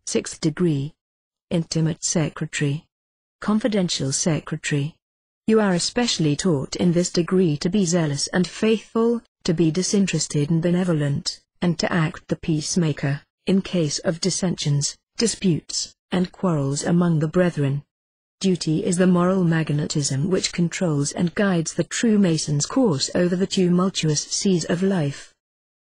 6th degree. Intimate secretary. Confidential secretary. You are especially taught in this degree to be zealous and faithful, to be disinterested and benevolent, and to act the peacemaker, in case of dissensions, disputes, and quarrels among the brethren. Duty is the moral magnetism which controls and guides the true Mason's course over the tumultuous seas of life.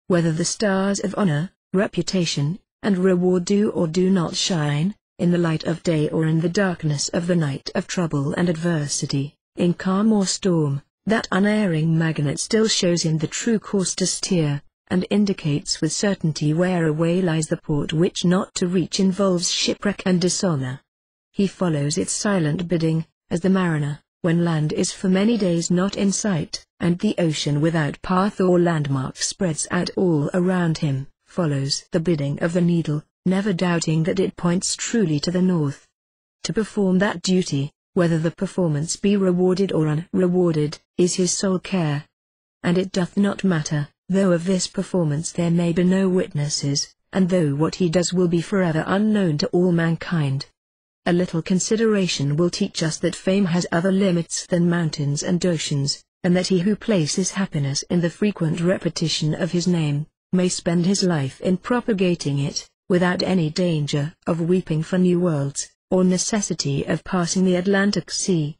Whether the stars of honor, reputation, and reward do or do not shine, in the light of day or in the darkness of the night of trouble and adversity, in calm or storm, that unerring magnet still shows him the true course to steer, and indicates with certainty where away lies the port which not to reach involves shipwreck and dishonor. He follows its silent bidding, as the mariner, when land is for many days not in sight, and the ocean without path or landmark spreads out all around him, follows the bidding of the needle, never doubting that it points truly to the north. To perform that duty, whether the performance be rewarded or unrewarded, is his sole care. And it doth not matter, though of this performance there may be no witnesses, and though what he does will be forever unknown to all mankind. A little consideration will teach us that fame has other limits than mountains and oceans, and that he who places happiness in the frequent repetition of his name, may spend his life in propagating it, without any danger of weeping for new worlds, or necessity of passing the Atlantic Sea.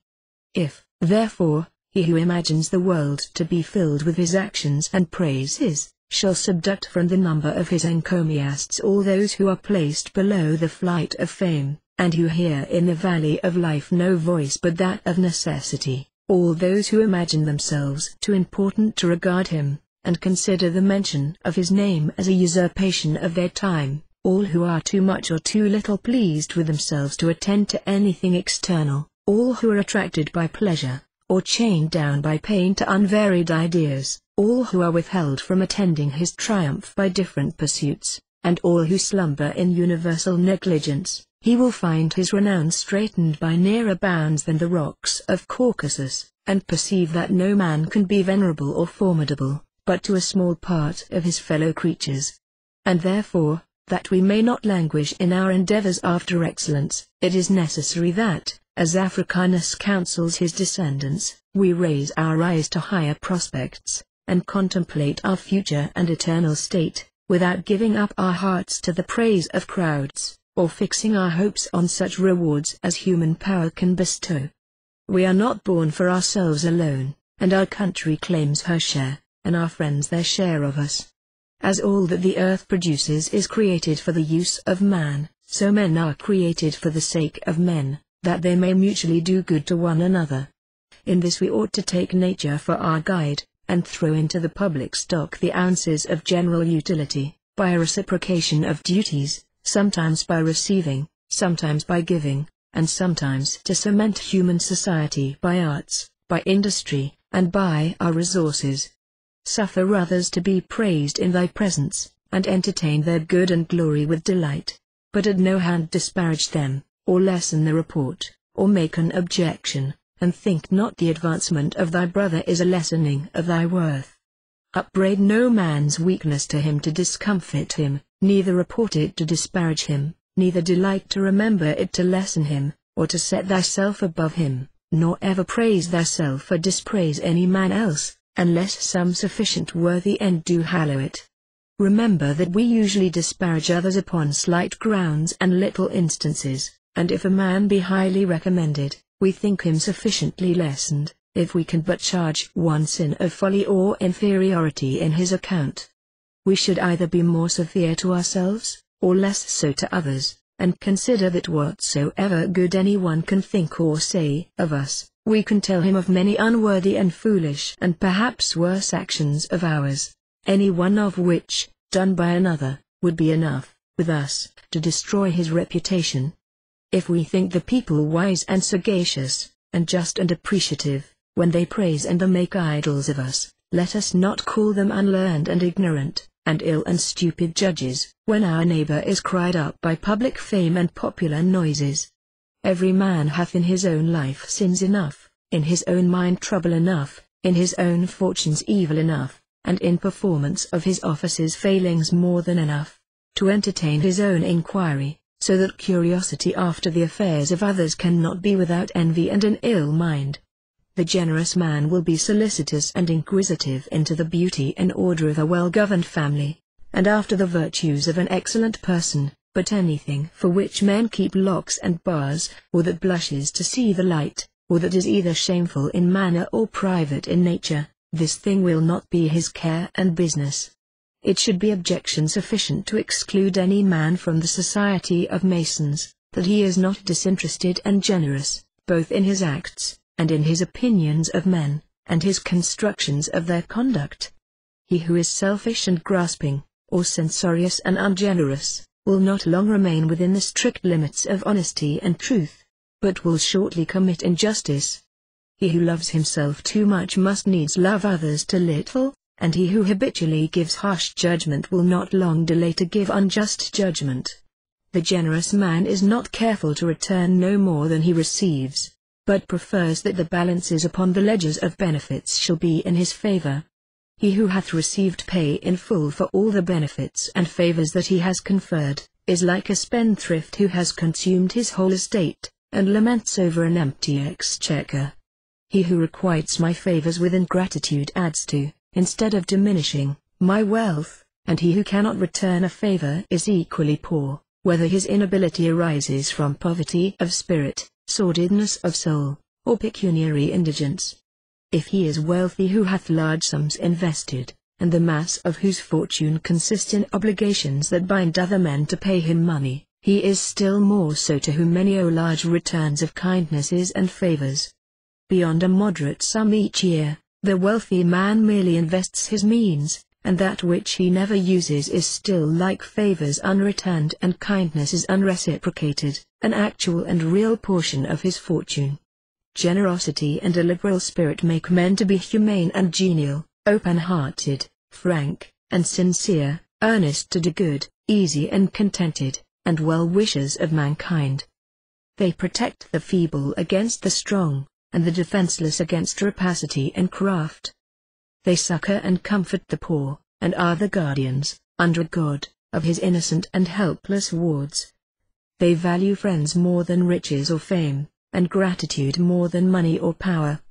If, therefore, he who imagines the world to be filled with his actions and praises, shall subduct from the number of his encomiasts all those who are placed below the flight of fame, and who hear in the valley of life no voice but that of necessity, all those who imagine themselves too important to regard him, and consider the mention of his name as a usurpation of their time, all who are too much or too little pleased with themselves to attend to anything external, all who are attracted by pleasure, or chained down by pain to unvaried ideas, all who are withheld from attending his triumph by different pursuits, and all who slumber in universal negligence, he will find his renown straitened by nearer bounds than the rocks of Caucasus, and perceive that no man can be venerable or formidable, but to a small part of his fellow creatures. And therefore, that we may not languish in our endeavors after excellence, it is necessary that, as Africanus counsels his descendants, we raise our eyes to higher prospects, and contemplate our future and eternal state, without giving up our hearts to the praise of crowds, or fixing our hopes on such rewards as human power can bestow. We are not born for ourselves alone, and our country claims her share, and our friends their share of us. As all that the earth produces is created for the use of man, so men are created for the sake of men, that they may mutually do good to one another. In this we ought to take nature for our guide, and throw into the public stock the ounces of general utility, by a reciprocation of duties, sometimes by receiving, sometimes by giving, and sometimes to cement human society by arts, by industry, and by our resources. Suffer others to be praised in thy presence, and entertain their good and glory with delight. But at no hand disparage them, or lessen the report, or make an objection, and think not the advancement of thy brother is a lessening of thy worth. Upbraid no man's weakness to him to discomfit him, neither report it to disparage him, neither delight to remember it to lessen him, or to set thyself above him, nor ever praise thyself or dispraise any man else, unless some sufficient worthy end do hallow it. Remember that we usually disparage others upon slight grounds and little instances, and if a man be highly recommended, we think him sufficiently lessened, if we can but charge one sin of folly or inferiority in his account. We should either be more severe to ourselves, or less so to others, and consider that whatsoever good anyone can think or say of us, we can tell him of many unworthy and foolish and perhaps worse actions of ours, any one of which, done by another, would be enough, with us, to destroy his reputation. If we think the people wise and sagacious, and just and appreciative, when they praise and make idols of us, let us not call them unlearned and ignorant, and ill and stupid judges, when our neighbor is cried up by public fame and popular noises. Every man hath in his own life sins enough, in his own mind trouble enough, in his own fortunes evil enough, and in performance of his offices failings more than enough, to entertain his own inquiry, so that curiosity after the affairs of others cannot be without envy and an ill mind. The generous man will be solicitous and inquisitive into the beauty and order of a well-governed family, and after the virtues of an excellent person, but anything for which men keep locks and bars, or that blushes to see the light, or that is either shameful in manner or private in nature, this thing will not be his care and business. It should be objection sufficient to exclude any man from the society of Masons, that he is not disinterested and generous, both in his acts, and in his opinions of men, and his constructions of their conduct. He who is selfish and grasping, or censorious and ungenerous, will not long remain within the strict limits of honesty and truth, but will shortly commit injustice. He who loves himself too much must needs love others too little, and he who habitually gives harsh judgment will not long delay to give unjust judgment. The generous man is not careful to return no more than he receives, but prefers that the balances upon the ledgers of benefits shall be in his favor. He who hath received pay in full for all the benefits and favors that he has conferred, is like a spendthrift who has consumed his whole estate, and laments over an empty exchequer. He who requites my favors with ingratitude adds to, instead of diminishing, my wealth, and he who cannot return a favor is equally poor, whether his inability arises from poverty of spirit, sordidness of soul, or pecuniary indigence. If he is wealthy who hath large sums invested, and the mass of whose fortune consists in obligations that bind other men to pay him money, he is still more so to whom many owe large returns of kindnesses and favors. Beyond a moderate sum each year, the wealthy man merely invests his means, and that which he never uses is still like favors unreturned and kindnesses unreciprocated, an actual and real portion of his fortune. Generosity and a liberal spirit make men to be humane and genial, open-hearted, frank, and sincere, earnest to do good, easy and contented, and well-wishers of mankind. They protect the feeble against the strong, and the defenseless against rapacity and craft. They succor and comfort the poor, and are the guardians, under God, of his innocent and helpless wards. They value friends more than riches or fame, and gratitude more than money or power.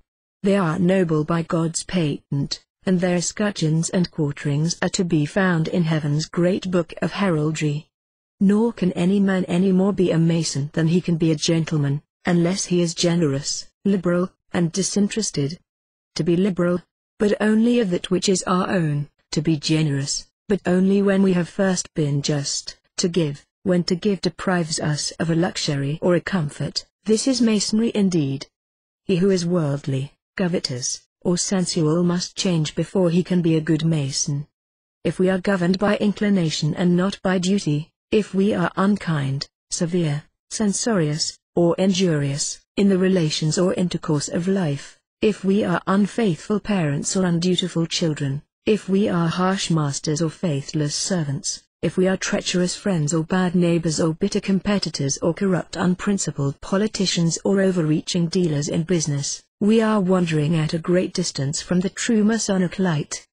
They are noble by God's patent, and their escutcheons and quarterings are to be found in heaven's great book of heraldry. Nor can any man any more be a Mason than he can be a gentleman, unless he is generous, liberal, and disinterested. To be liberal, but only of that which is our own; to be generous, but only when we have first been just; to give, when to give deprives us of a luxury or a comfort. This is Masonry indeed. He who is worldly, covetous, or sensual must change before he can be a good Mason. If we are governed by inclination and not by duty, if we are unkind, severe, censorious, or injurious, in the relations or intercourse of life, if we are unfaithful parents or undutiful children, if we are harsh masters or faithless servants, if we are treacherous friends or bad neighbors or bitter competitors or corrupt unprincipled politicians or overreaching dealers in business, we are wandering at a great distance from the true Masonic light.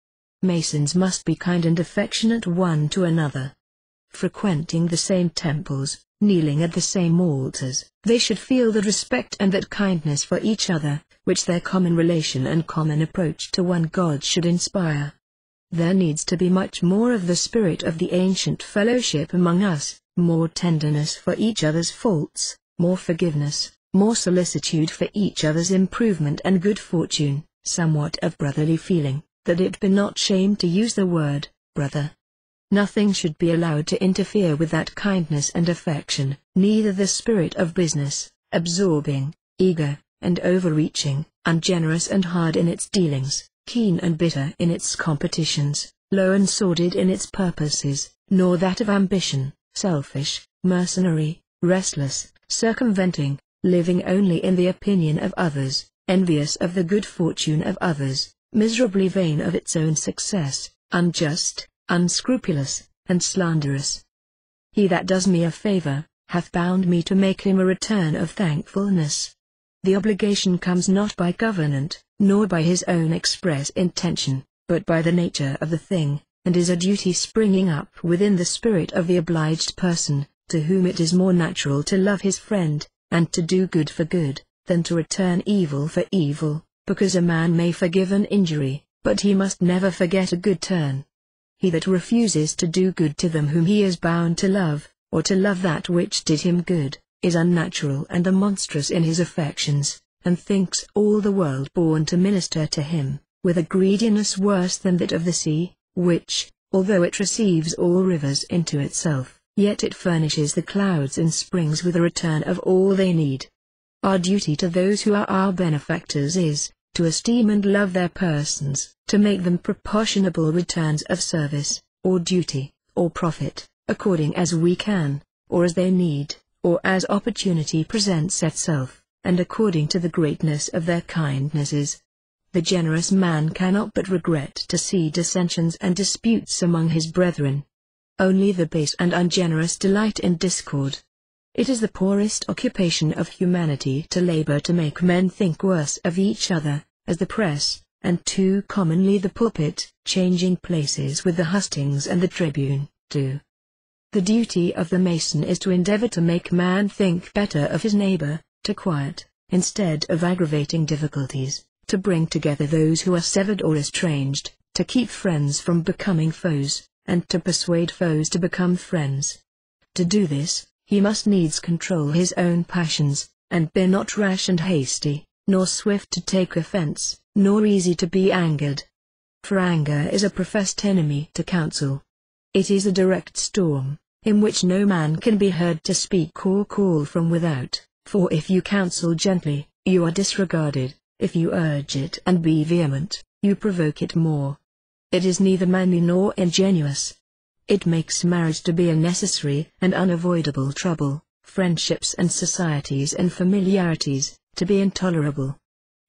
Masons must be kind and affectionate one to another. Frequenting the same temples, kneeling at the same altars, they should feel that respect and that kindness for each other, which their common relation and common approach to one God should inspire. There needs to be much more of the spirit of the ancient fellowship among us, more tenderness for each other's faults, more forgiveness, more solicitude for each other's improvement and good fortune, somewhat of brotherly feeling, that it be not shame to use the word brother. Nothing should be allowed to interfere with that kindness and affection, neither the spirit of business, absorbing, eager, and overreaching, ungenerous and hard in its dealings, keen and bitter in its competitions, low and sordid in its purposes, nor that of ambition, selfish, mercenary, restless, circumventing, living only in the opinion of others, envious of the good fortune of others, miserably vain of its own success, unjust, unscrupulous, and slanderous. He that does me a favor, hath bound me to make him a return of thankfulness. The obligation comes not by covenant, nor by his own express intention, but by the nature of the thing, and is a duty springing up within the spirit of the obliged person, to whom it is more natural to love his friend, and to do good for good, than to return evil for evil, because a man may forgive an injury, but he must never forget a good turn. He that refuses to do good to them whom he is bound to love, or to love that which did him good, is unnatural and monstrous in his affections, and thinks all the world born to minister to him, with a greediness worse than that of the sea, which, although it receives all rivers into itself, yet it furnishes the clouds and springs with a return of all they need. Our duty to those who are our benefactors is, to esteem and love their persons, to make them proportionable returns of service, or duty, or profit, according as we can, or as they need, or as opportunity presents itself, and according to the greatness of their kindnesses. The generous man cannot but regret to see dissensions and disputes among his brethren. Only the base and ungenerous delight in discord. It is the poorest occupation of humanity to labor to make men think worse of each other, as the press, and too commonly the pulpit, changing places with the hustings and the tribune, do. The duty of the Mason is to endeavor to make man think better of his neighbor, to quiet, instead of aggravating difficulties, to bring together those who are severed or estranged, to keep friends from becoming foes, and to persuade foes to become friends. To do this, he must needs control his own passions, and be not rash and hasty, nor swift to take offense, nor easy to be angered. For anger is a professed enemy to counsel. It is a direct storm, in which no man can be heard to speak or call from without, for if you counsel gently, you are disregarded, if you urge it and be vehement, you provoke it more. It is neither manly nor ingenious. It makes marriage to be a necessary and unavoidable trouble, friendships and societies and familiarities, to be intolerable.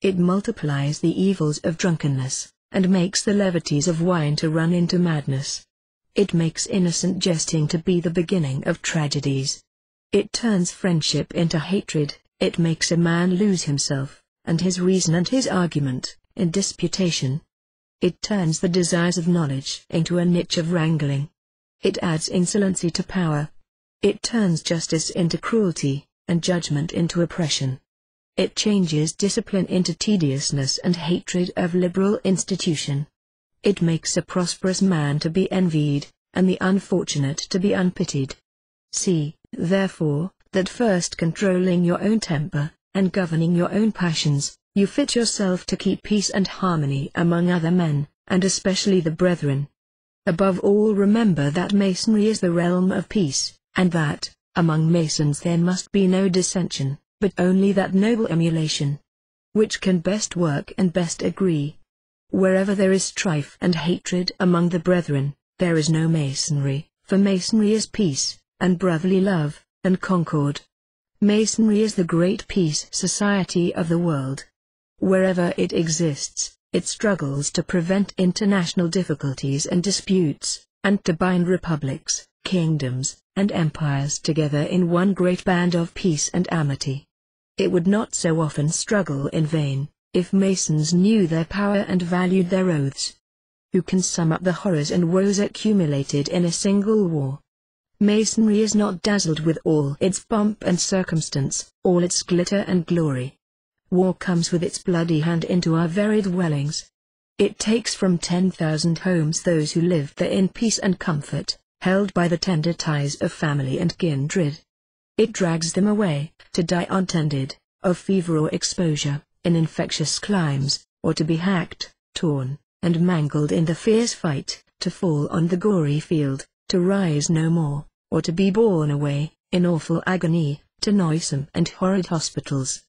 It multiplies the evils of drunkenness, and makes the levities of wine to run into madness. It makes innocent jesting to be the beginning of tragedies. It turns friendship into hatred, it makes a man lose himself, and his reason and his argument, in disputation. It turns the desires of knowledge into a niche of wrangling. It adds insolency to power. It turns justice into cruelty, and judgment into oppression. It changes discipline into tediousness and hatred of liberal institution. It makes a prosperous man to be envied, and the unfortunate to be unpitied. See, therefore, that first controlling your own temper, and governing your own passions, you fit yourself to keep peace and harmony among other men, and especially the brethren. Above all, remember that Masonry is the realm of peace, and that, among Masons there must be no dissension, but only that noble emulation, which can best work and best agree. Wherever there is strife and hatred among the brethren, there is no Masonry, for Masonry is peace, and brotherly love, and concord. Masonry is the great peace society of the world. Wherever it exists, it struggles to prevent international difficulties and disputes, and to bind republics, kingdoms, and empires together in one great band of peace and amity. It would not so often struggle in vain, if Masons knew their power and valued their oaths. Who can sum up the horrors and woes accumulated in a single war? Masonry is not dazzled with all its pomp and circumstance, all its glitter and glory. War comes with its bloody hand into our very dwellings. It takes from 10,000 homes those who live there in peace and comfort, held by the tender ties of family and kindred. It drags them away, to die untended, of fever or exposure, in infectious climes, or to be hacked, torn, and mangled in the fierce fight, to fall on the gory field, to rise no more, or to be borne away, in awful agony, to noisome and horrid hospitals.